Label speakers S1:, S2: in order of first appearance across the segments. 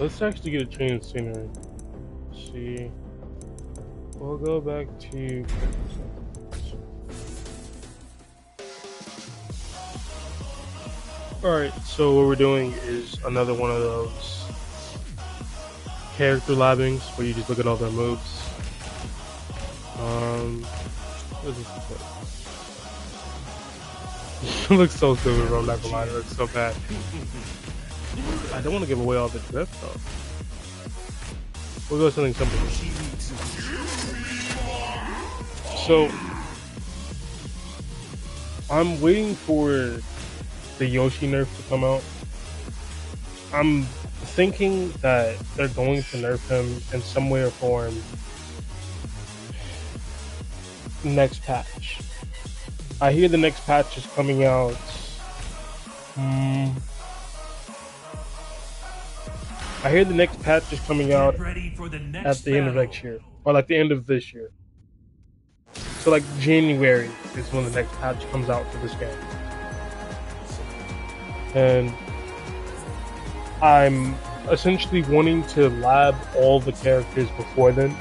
S1: Let's actually get a change of scenery. Let's see. We'll go back to. Alright, so what we're doing is another one of those character labbings where you just look at all their moves. What is this? It looks so stupid, bro. I'm not gonna lie, it looks so bad. I don't want to give away all the drift though. We'll go with something simple. So I'm waiting for the Yoshi nerf to come out. I'm thinking that they're going to nerf him in some way or form next patch. I hear the next patch is coming out. I hear the next patch is coming out at the end of next year, or like the end of this year. So like January is when the next patch comes out for this game. And I'm essentially wanting to lab all the characters before then.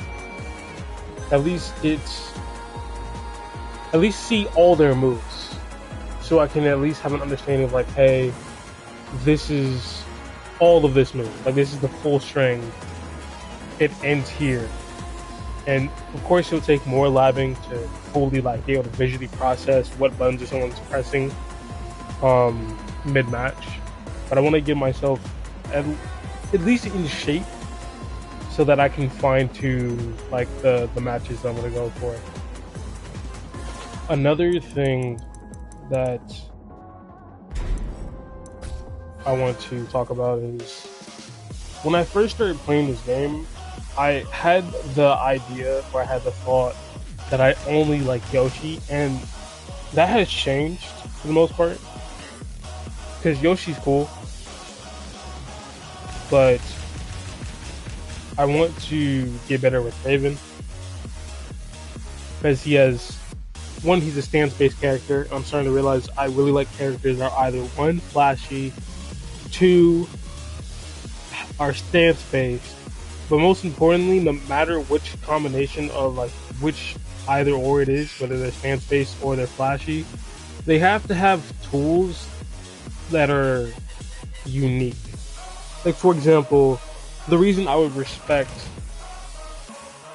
S1: At least see all their moves, so I can at least have an understanding of like, hey, this is all of this move. Like this is the full string. It ends here, and of course it'll take more labbing to fully like be able to visually process what buttons someone's pressing mid-match. But I want to give myself at least in shape so that I can fine-tune like the matches I'm gonna go for. Another thing that I want to talk about is when I first started playing this game, I had the idea, or I had the thought that I only like Yoshi, and that has changed for the most part. Because Yoshi's cool, but I want to get better with Raven. Because he has, one, he's a stance-based character. I'm starting to realize I really like characters that are either one, flashy, two, are stance-based. But most importantly, no matter which combination of like which either or it is, whether they're stance-based or they're flashy, they have to have tools that are unique. Like for example, the reason I would respect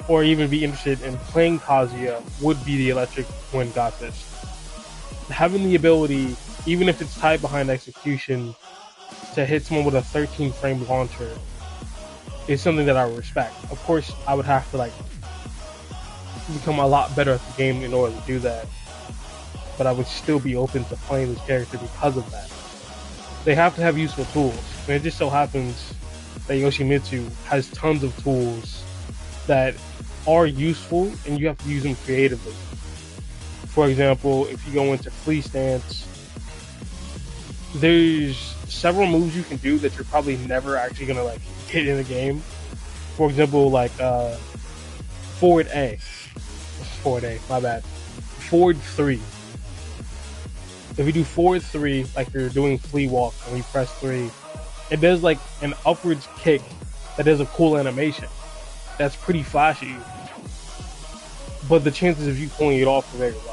S1: or even be interested in playing Kazuya would be the electric when got this. Having the ability, even if it's tied behind execution, to hit someone with a 13 frame launcher is something that I respect. Of course, I would have to like become a lot better at the game in order to do that, but I would still be open to playing this character because of that. They have to have useful tools, and it just so happens that Yoshimitsu has tons of tools that are useful, and you have to use them creatively. For example, if you go into flea stance, there's several moves you can do that you're probably never actually gonna like hit in the game. For example, like forward A, my bad, forward 3. If you do forward 3, like you're doing flea walk and you press 3, it does like an upwards kick that does a cool animation. That's pretty flashy, but the chances of you pulling it off are very low.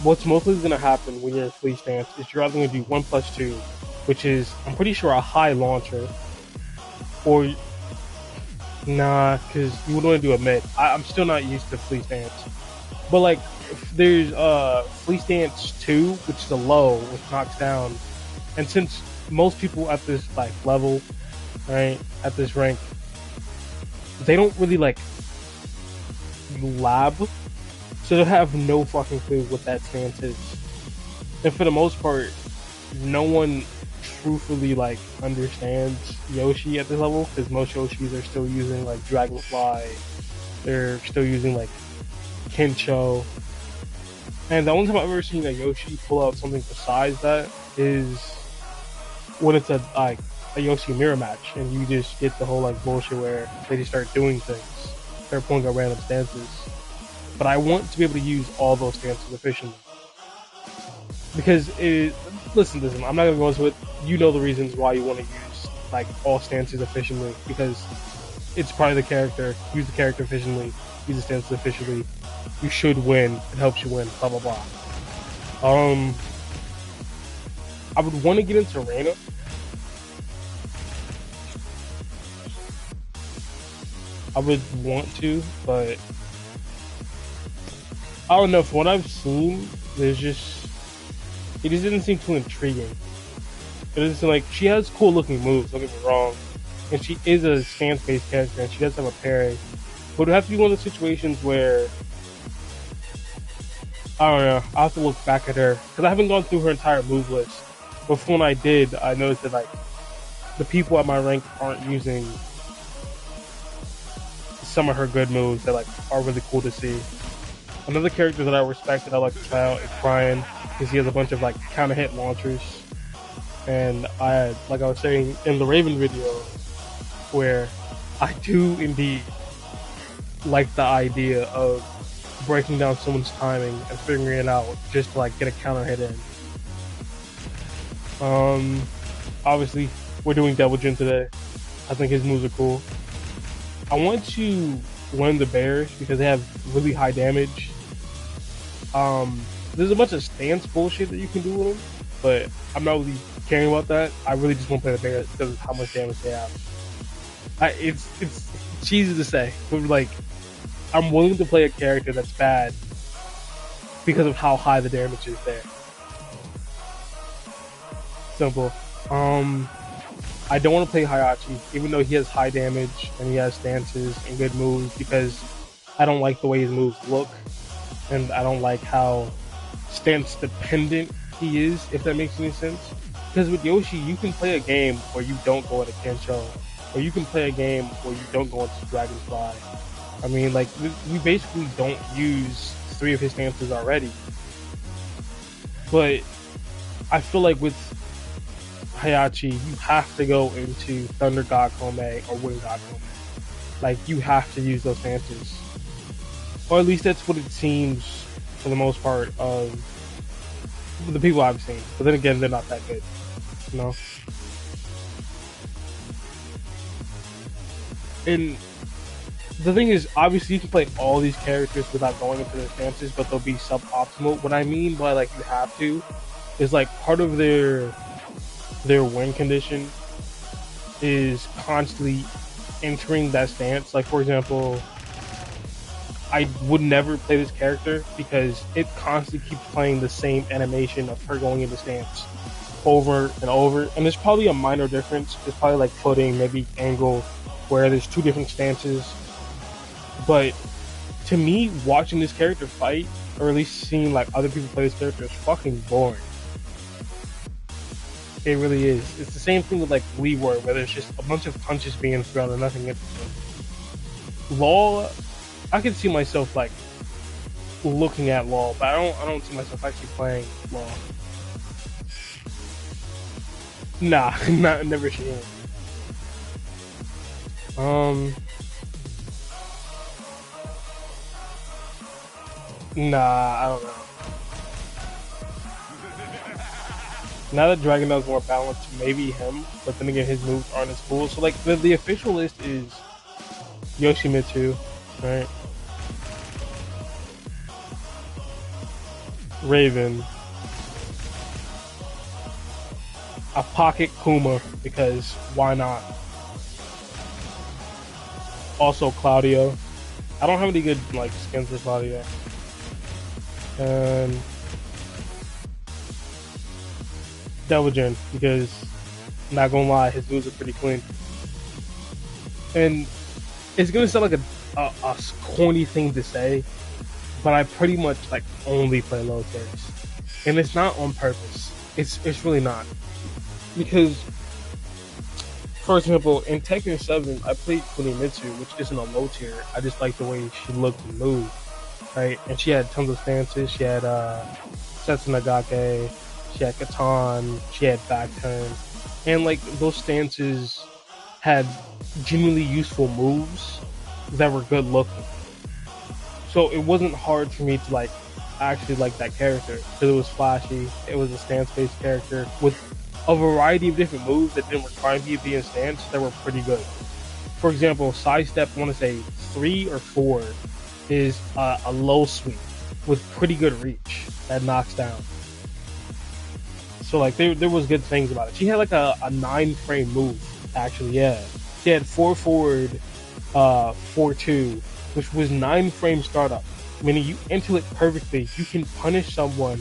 S1: What's mostly going to happen when you're in flea stance is you're either going to do 1+2, which is, I'm pretty sure, a high launcher, or nah, because you would want to do a mid. I'm still not used to flea stance, but like there's flea stance 2, which is a low, which knocks down, and since most people at this like level, right, at this rank, they don't really like lab, so they have no fucking clue what that stance is. And for the most part, no one truthfully like understands Yoshi at this level, because most Yoshis are still using like Dragonfly, they're still using like Kincho, and the only time I've ever seen a Yoshi pull out something besides that is when it's a Yoshi mirror match, and you just get the whole like bullshit where they just start doing things, start pulling out random stances. But I want to be able to use all those stances efficiently, because listen, I'm not gonna go into it. You know the reasons why you want to use like all stances efficiently because it's part of the character. Use the character efficiently. Use the stances efficiently. You should win. It helps you win. Blah blah blah. I would want to get into Reina. I would want to, but I don't know. From what I've seen, it just didn't seem too intriguing. It doesn't seem like she has cool looking moves. Don't get me wrong, and she is a stance based character, and she does have a parry. But it would have to be one of the situations where I don't know. I have to look back at her because I haven't gone through her entire move list. But from when I did, I noticed that like the people at my rank aren't using some of her good moves that like are really cool to see. Another character that I respect that I like to try out is Brian because he has a bunch of like counter hit launchers. And like I was saying in the Raven video, where I do indeed like the idea of breaking down someone's timing and figuring it out just to like get a counter hit in. Obviously we're doing Devil Jin today. I think his moves are cool. I want to learn the bears because they have really high damage. There's a bunch of stance bullshit that you can do with them, but I'm not really caring about that. I really just want to play the bears because of how much damage they have. It's cheesy to say, but like I'm willing to play a character that's bad because of how high the damage is there. Simple. I don't want to play Hayachi, even though he has high damage and he has stances and good moves, because I don't like the way his moves look, and I don't like how stance dependent he is, if that makes any sense. Because with Yoshi, you can play a game where you don't go into Kensho, or you can play a game where you don't go into Dragonfly. I mean, like, we basically don't use 3 of his stances already. But I feel like with Hayachi, you have to go into Thunder God Kome or Wind God Kome. Like, you have to use those stances. Or at least that's what it seems for the most part of the people I've seen. But then again, they're not that good, you know? And the thing is, obviously you can play all these characters without going into their stances, but they'll be suboptimal. What I mean by, like, you have to is, like, part of their win condition is constantly entering that stance. Like, for example, I would never play this character because it constantly keeps playing the same animation of her going into stance over and over. And there's probably a minor difference. It's probably like footing, maybe angle, where there's 2 different stances. But to me, watching this character fight, or at least seeing like other people play this character, is fucking boring. It really is. It's the same thing with like Leeward, where there's just a bunch of punches being thrown and nothing interesting. LOL, I can see myself like looking at LOL, but I don't see myself actually playing LOL. Nah, never seen. Nah, I don't know. Now that Dragon is more balanced, maybe him, but then again, his moves aren't as cool. So, like, the official list is Yoshimitsu, right? Raven. A pocket Kuma, because why not? Also, Claudio. I don't have any good, like, skins for Claudio. And Devil Jin, because not gonna lie, his moves are pretty clean. And it's gonna sound like a corny thing to say, but I pretty much like only play low tiers, and it's not on purpose. It's really not, because for example, in Tekken 7, I played Kunimitsu, which isn't a low tier. I just like the way she looked and moved, right? And she had tons of stances. She had Setsunagake. She had Katan, she had back turn, and like those stances had genuinely useful moves that were good looking. So it wasn't hard for me to like actually like that character because it was flashy. It was a stance based character with a variety of different moves that didn't require me to be in stance that were pretty good. For example, sidestep, I want to say 3 or 4 is a low sweep with pretty good reach that knocks down. So like there was good things about it. She had like a 9 frame move actually. Yeah, she had 4 forward, 4-2, which was 9 frame startup. Meaning you enter it perfectly, you can punish someone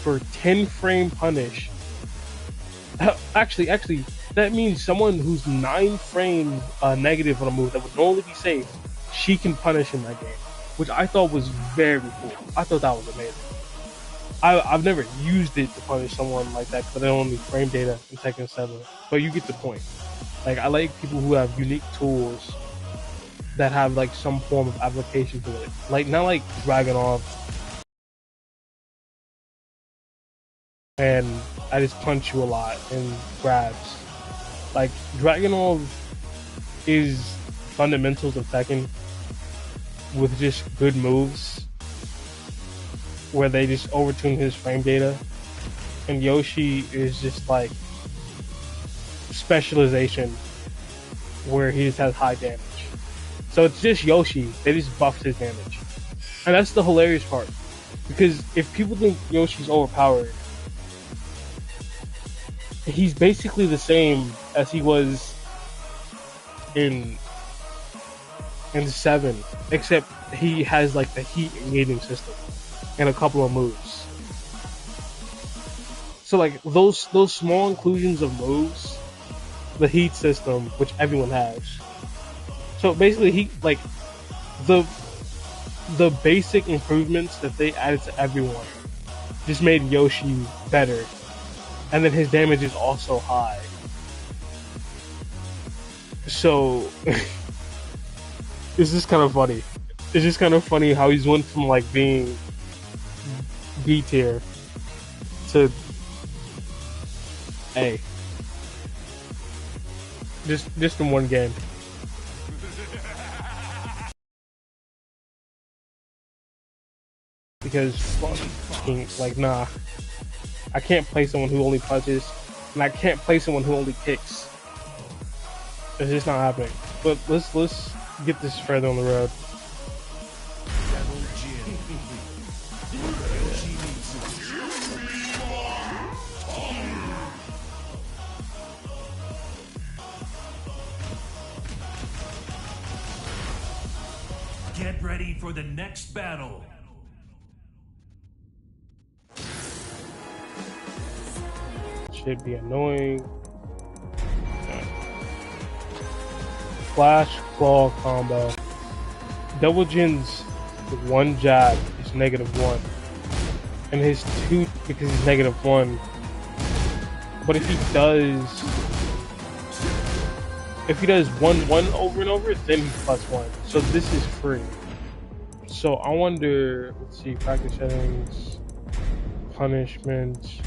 S1: for 10 frame punish. Actually, that means someone who's 9 frames negative on a move that would normally be safe, she can punish in that game, which I thought was very cool. I thought that was amazing. I've never used it to punish someone like that because I don't need frame data in Tekken 7, but you get the point. Like, I like people who have unique tools that have like some form of application to it. Like, not like Dragunov and I just punch you a lot and grabs. Like, Dragunov is fundamentals of Tekken with just good moves where they just overtune his frame data, and Yoshi is just like specialization where he just has high damage. So it's just Yoshi, they just buffed his damage. And that's the hilarious part. Because if people think Yoshi's overpowered, he's basically the same as he was in 7, except he has like the heat engaging system and a couple of moves. So like those small inclusions of moves, the heat system, which everyone has. So basically, he like the basic improvements that they added to everyone just made Yoshi better, and then his damage is also high. So it's just kind of funny. It's just kind of funny how he's went from like being B tier to A. Just in one game. Because fucking like nah, I can't play someone who only punches, and I can't play someone who only kicks. It's just not happening. But let's get this further on the road.
S2: Get ready for the next battle.
S1: Should be annoying. Flash claw combo. Double Jin's one jab is -1, and his 2 because he's -1. But if he does 1-1 over and over, then he's +1. So this is free. So I wonder. Let's see. Practice settings. Punishment.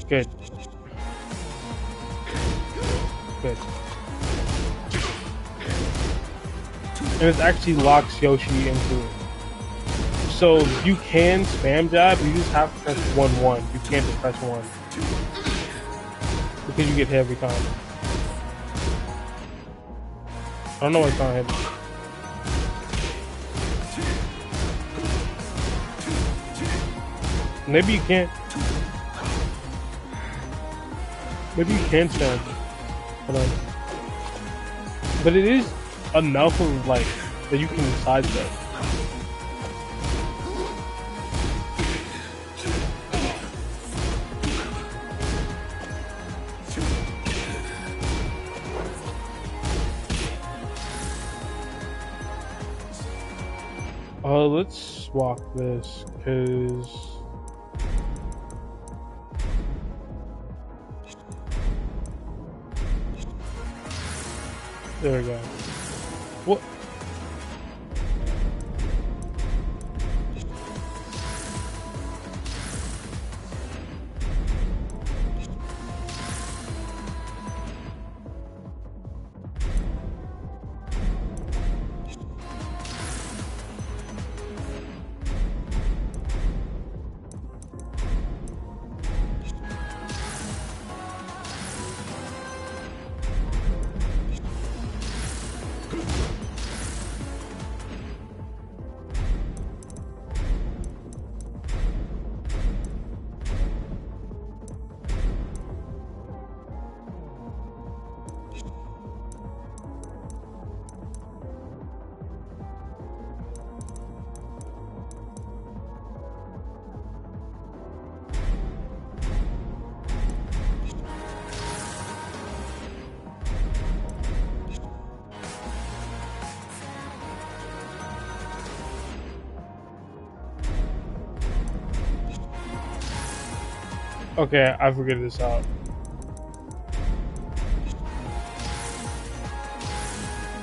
S1: Good. Good. And it actually locks Yoshi into it. So you can spam jab, you just have to press 1-1. You can't just press 1. Because you get hit every time. I don't know why it's not hitting. Maybe you can't. Maybe you can spam. Hold on. But it is enough of like that you can sidestep. Let's swap this because there we go. What? Okay, I figured this out.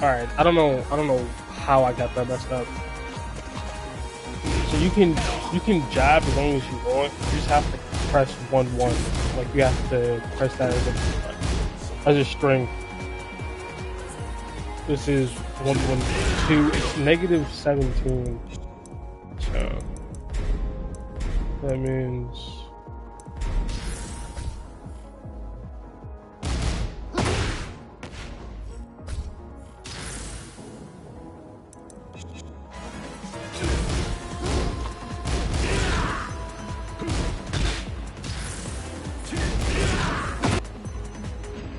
S1: Alright, I don't know how I got that messed up. So you can jab as long as you want. You just have to press 1-1. Like you have to press that as a string. This is 1-1-2. It's -17. So that means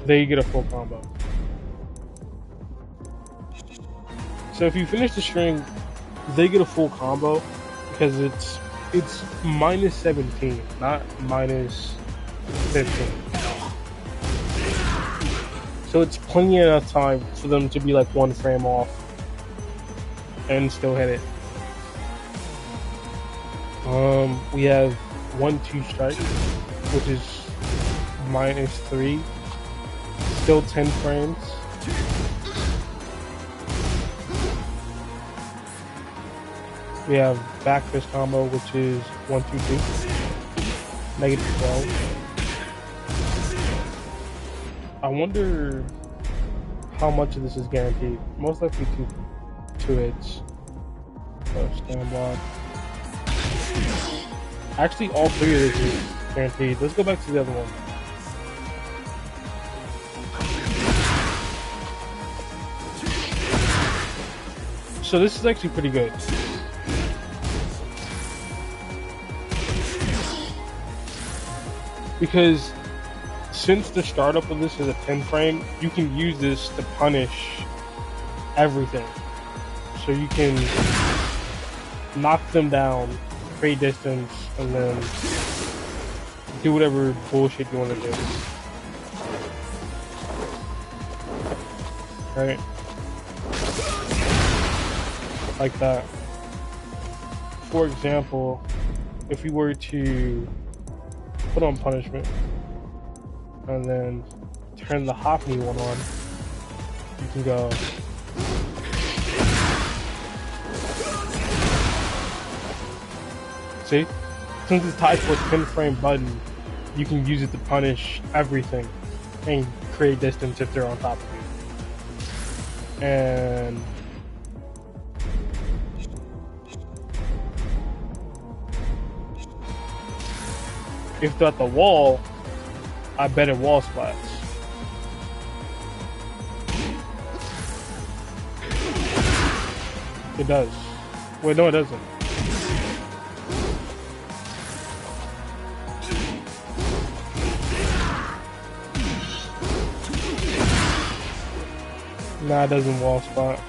S1: there you get a full combo. So if you finish the string, they get a full combo because it's -17, not -15. So it's plenty enough time for them to be like 1 frame off and still hit it. We have 1-2 strike, which is -3, still 10 frames. We have back fist combo, which is 1-2-2, -12. I wonder how much of this is guaranteed. Most likely two hits. So stand block. Actually, all 3 of this is guaranteed. Let's go back to the other one. So this is actually pretty good. Because since the startup of this is a 10 frame, you can use this to punish everything. So you can knock them down, create distance, and then do whatever bullshit you want to do. Right? Like that. For example, if we were to put on punishment and then turn the hop knee one on, you can go see? Since it's tied to a 10 frame button, you can use it to punish everything and create distance if they're on top of you. And if they're at the wall, I bet it wall splats. It does. Wait, no, it doesn't. Nah, it doesn't wall spot.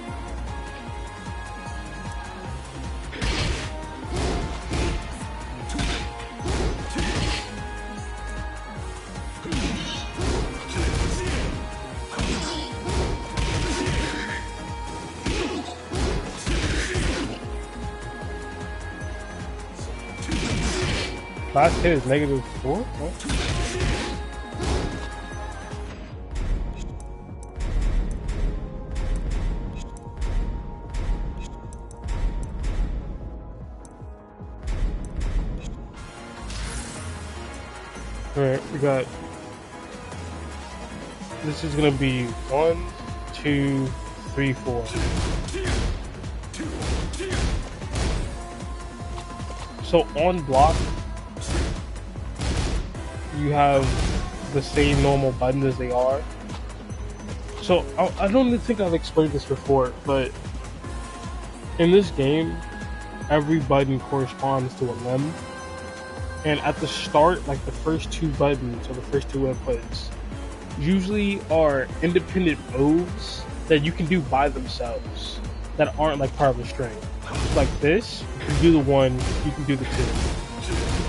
S1: Last hit is -4? What? Alright, we got... This is gonna be 1, 2, 3, 4. So on block, you have the same normal buttons as they are. So I don't think I've explained this before, but in this game, every button corresponds to a limb. And at the start, like the first 2 buttons or the first 2 inputs usually are independent moves that you can do by themselves that aren't like part of the string. Like this, you can do the 1, you can do the 2.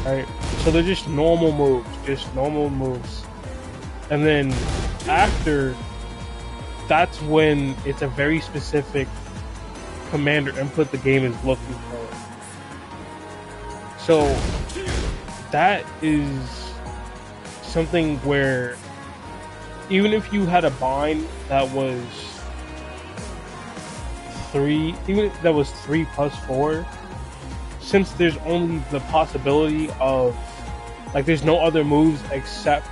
S1: Right? So they're just normal moves, and then after, that's when it's a very specific command or input the game is looking for. So that is something where even if you had a bind that was 3, even if that was 3 plus 4, since there's only the possibility of, like, there's no other moves except,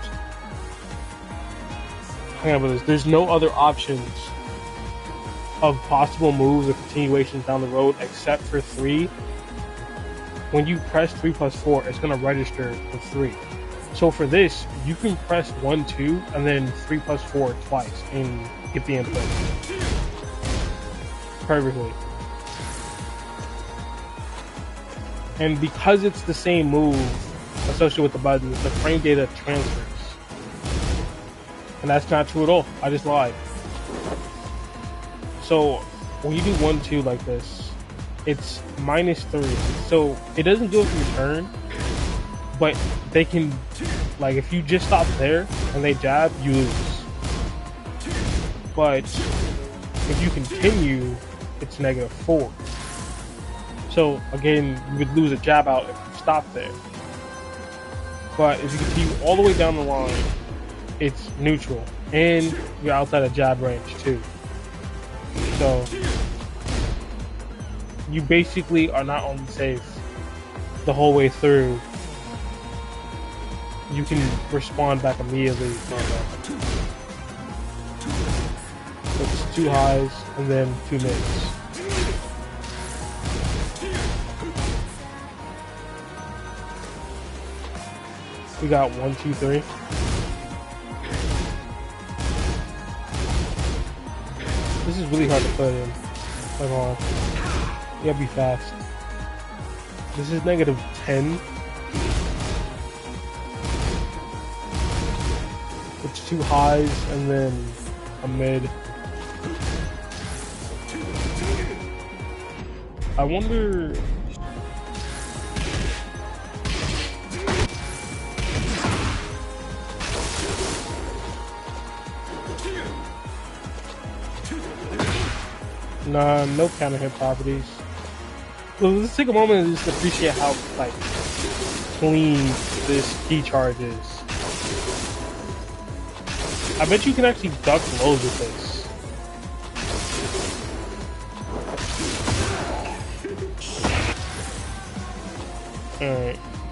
S1: hang on with this, there's no other options of possible moves or continuations down the road except for 3. When you press 3 plus 4, it's going to register for 3. So for this, you can press 1, 2, and then 3 plus 4 twice and get the input perfectly. And because it's the same move associated with the buttons, the frame data transfers. And that's not true at all. I just lied. So when you do 1, 2 like this, it's -3. So it doesn't do it for your turn, but they can, like, if you just stop there and they jab, you lose. But if you continue, it's -4. So again, you would lose a jab out if you stop there. But if you continue all the way down the line, it's neutral, and you're outside of jab range too. So you basically are not only safe the whole way through, you can respond back immediately from that. So it's 2 highs and then 2 mids. We got 1, 2, 3. This is really hard to put in. Like, on. You gotta be fast. This is -10. It's 2 highs and then a mid. I wonder. Nah, no counter hit properties. Well, let's take a moment and just appreciate how, like, clean this key charge is. I bet you can actually duck lows with this.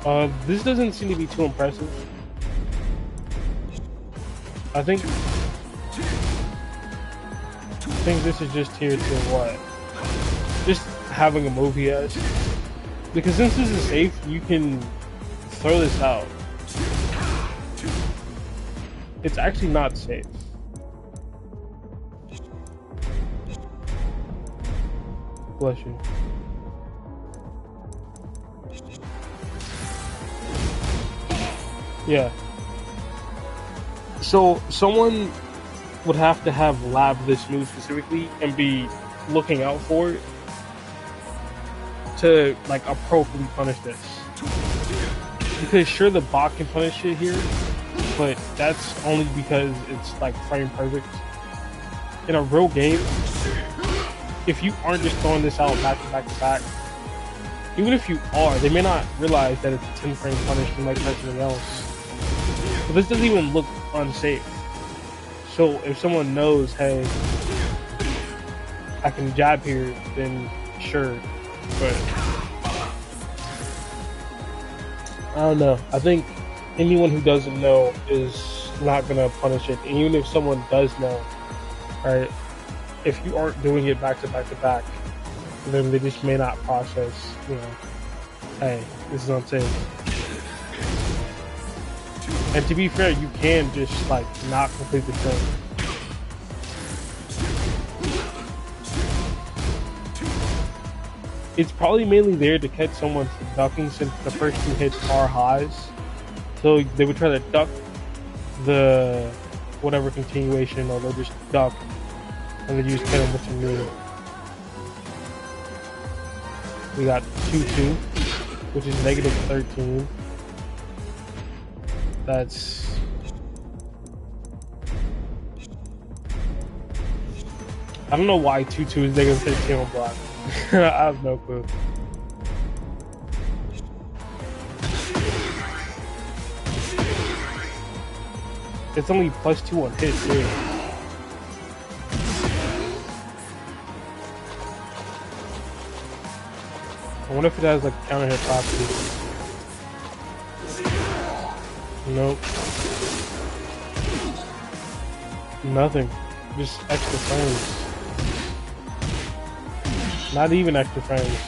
S1: Alright. This doesn't seem to be too impressive. I think this is just here to what? Just having a move he has. Because since this is safe, you can throw this out. It's actually not safe. Bless you. Yeah. So someone would have to have labbed this move specifically and be looking out for it to, like, appropriately punish this. Because sure, the bot can punish it here, but that's only because it's, like, frame perfect. In a real game, if you aren't just throwing this out back to back to back, even if you are, they may not realize that it's a 10 frame punish and like something else. But this doesn't even look unsafe. So if someone knows, hey, I can jab here, then sure. But I don't know. I think anyone who doesn't know is not gonna punish it. And even if someone does know, right? If you aren't doing it back to back to back, then they just may not process, you know, hey, this is unsafe. And to be fair, you can just, like, not complete the turn. It's probably mainly there to catch someone from ducking, since the first 2 hits are highs. So they would try to duck the whatever continuation, or they'll just duck and then use 10 what you need. We got 2-2, which is -13. That's I don't know why 2-2 is -13 on block. I have no clue. It's only +2 on hit too. I wonder if it has like counter hit property. Nope. Nothing. Just extra frames. Not even extra frames.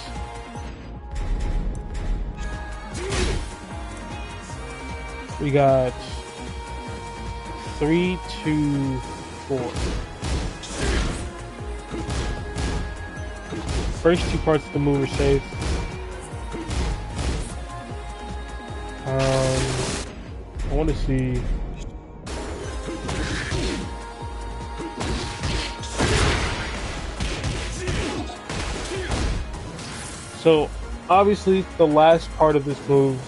S1: We got 3, 2, 4. First two parts of the move are safe. I want to see. So, obviously, the last part of this move,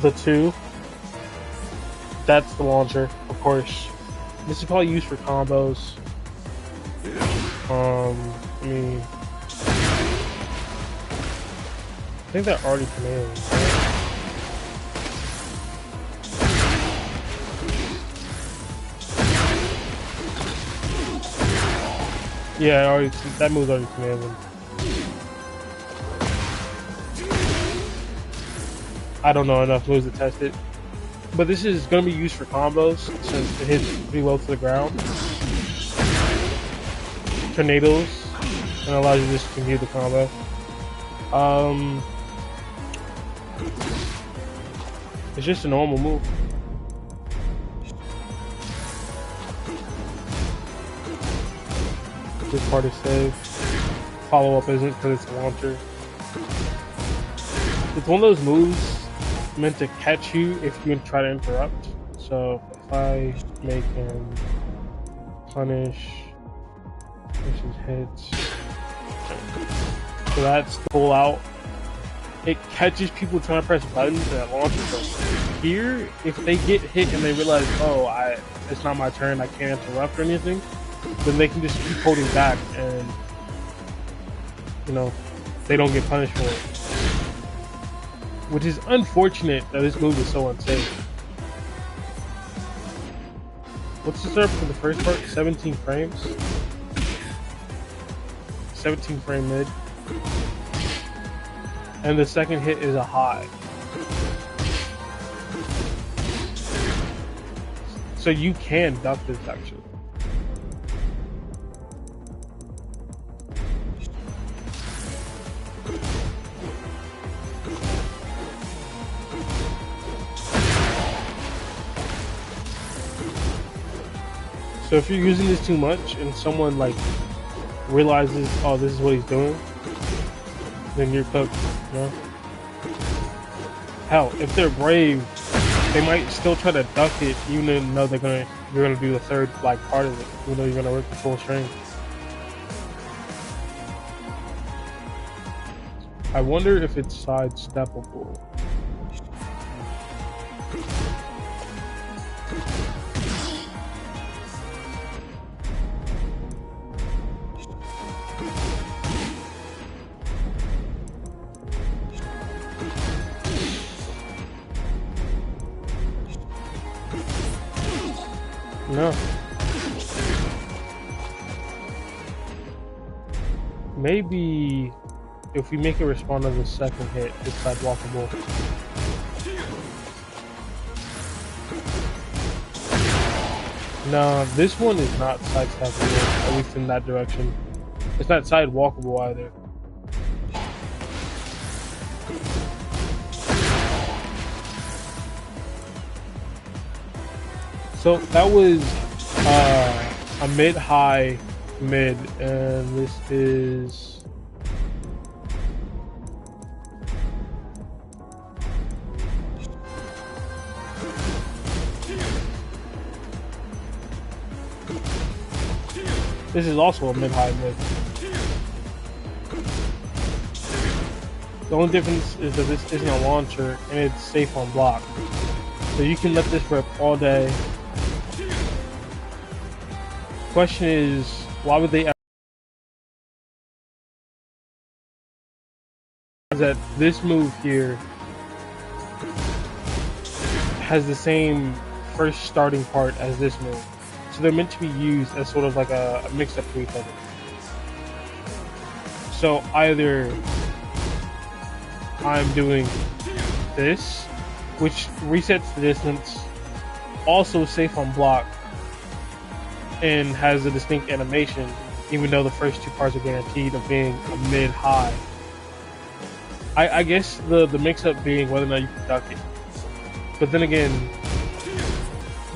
S1: the 2, that's the launcher, of course. This is probably used for combos. I mean, I think they're already commanding. Yeah, that move's already commanding. I don't know enough moves to test it. But this is going to be used for combos since it hits pretty well to the ground. Tornadoes, and allows you to just continue the combo. It's just a normal move. This part is safe. Follow-up isn't because it's a launcher. It's one of those moves meant to catch you if you try to interrupt. So if I make him punish, this is hits. So that's full out. It catches people trying to press buttons and it launches them. Here, if they get hit and they realize, oh, it's not my turn, I can't interrupt or anything, then they can just keep holding back and, you know, they don't get punished for it. Which is unfortunate that this move is so unsafe. What's the serve for the first part? 17 frames? 17 frame mid. And the second hit is a high. So you can duck this actually. So if you're using this too much and someone like realizes, oh, this is what he's doing, then you're cooked, you know? Hell, if they're brave, they might still try to duck it even though you're gonna do the third like part of it, even though you're gonna work the full string. I wonder if it's sidesteppable. No. Maybe if we make it respond to the second hit, it's sidewalkable. No, this one is not sidesteppable, at least in that direction. It's not sidewalkable either. So that was a mid-high mid, and this is also a mid-high mid. The only difference is that this isn't a launcher and it's safe on block. So you can let this rip all day. Question is, why would they that this move here has the same first starting part as this move. So they're meant to be used as sort of like a mix-up to each other. So either I'm doing this, which resets the distance, also safe on block, and has a distinct animation, even though the first two parts are guaranteed of being a mid-high. I guess the mix-up being whether or not you can duck it. But then again,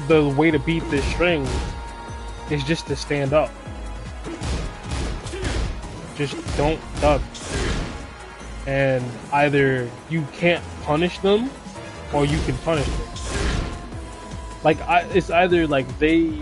S1: the way to beat this string is just to stand up. Just don't duck. And either you can't punish them, or you can punish them. Like, it's either like they